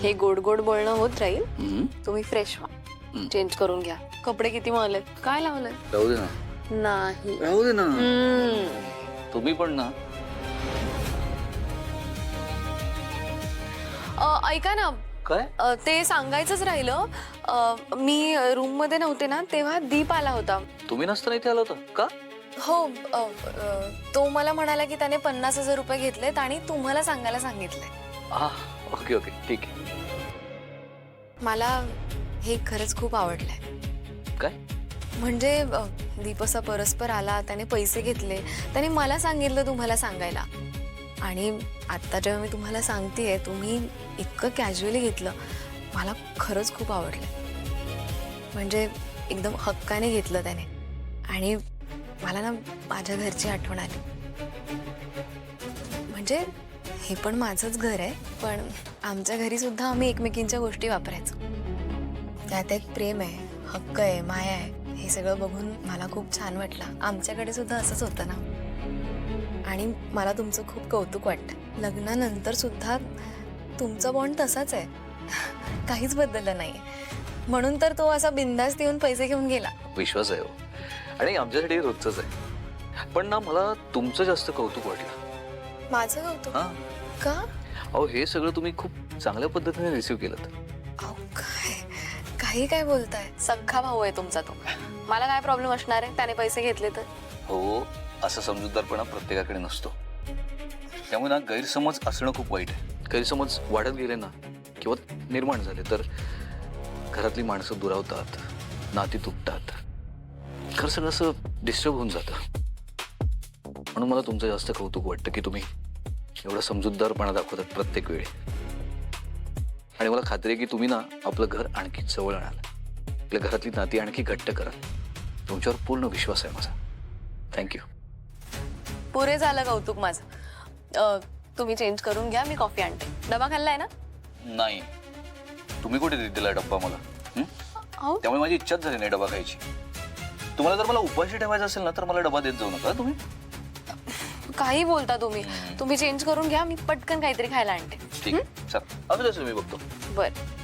हे गोड गोड बोलणं होत राहील. तुम्ही फ्रेश व्हा, चेंज करून घ्या. कपडे किती मावलेत, काय लावलंय? राहू दे ना. नाही राहू दे ना. तुम्ही पण ना. ऐका ना, काय? ते सांगायचंच राहिलं. मी रूम मध्ये नव्हते ना तेव्हा दीप आला होता. तुम्ही नसताना इथे आला होता का? हो, तो मला म्हणाला की त्याने 50,000 रुपये घेतलेत आणि तुम्हाला सांगायला सांगितलंय. हा, ओके ओके, ठीक आहे. मला हे खरंच खूप आवडलंय. काय? म्हणजे दीप असा परस्पर आला, त्याने पैसे घेतले, त्याने मला सांगितलं तुम्हाला सांगायला. आणि आत्ता जेव्हा मी तुम्हाला सांगतेय, तुम्ही इतकं कॅज्युअली घेतलं, मला खरंच खूप आवडलं. म्हणजे एकदम हक्काने घेतलं त्याने. आणि मला ना माझ्या घरची आठवण आली. म्हणजे हे पण माझंच घर आहे, पण आमच्या घरी सुद्धा आम्ही एकमेकींच्या गोष्टी वापरायचो. त्यात एक प्रेम आहे, हक्क आहे, माया आहे. हे सगळं बघून मला खूप छान वाटलं. आमच्याकडे सुद्धा असंच होतं ना. आणि मला तुमचं खूप कौतुक वाटतं. लग्नानंतर सुद्धा तुमचा बॉन्ड तसाच आहे, काहीच बदललं नाही. म्हणून तर तो असा बिंदास्त येऊन पैसे घेऊन गेला. विश्वास आहे हो. आणि आमच्यासाठी रोजच आहे. पण ना मला तुमचं जास्त कौतुक वाटलं. माझं कौतुक? हा. का? अहो, हे सगळं तुम्ही खूप चांगल्या पद्धतीने रिसीव्ह केलं. अहो काही काय बोलताय? सख्खा भाऊ आहे तुमचा तो. मला काय प्रॉब्लेम असणार आहे त्याने पैसे घेतले तर? हो, असा समजूतदारपणा प्रत्येकाकडे नसतो. त्यामुळे ना गैरसमज असणं खूप वाईट आहे. गैरसमज वाढत गेले ना किंवा निर्माण झाले तर घरातली माणसं दुरावतात, नाती तुटतात, खरं सगळं असं डिस्टर्ब होऊन जातं. म्हणून मला तुमचं जास्त कौतुक वाटतं की तुम्ही एवढा समजूतदारपणा दाखवतात प्रत्येक वेळी. आणि मला खात्री आहे की तुम्ही ना आपलं घर आणखी जवळ आणाल, आपल्या घरातली नाती आणखी घट्ट कराल. तुमच्यावर पूर्ण विश्वास आहे माझा. थँक्यू. पुरे झालं कौतुक माझं. तुम्ही चेंज करून घ्या, मी कॉफी आणते. डबा खाल्लाय ना? नाही, तुम्ही कुठे दिला डब्बा मला? अहो त्यामुळे माझी इच्छाच झाली नाही डबा खायची. तुम्हाला जर मला उपाशी ठेवायचं असेल ना तर मला डबा देत जाऊ नका तुम्ही. काही बोलता तुम्ही. तुम्ही चेंज करून घ्या, मी पटकन काहीतरी खायला आणते. ठीक आहे, चल असू दे, मी बघतो. बरं.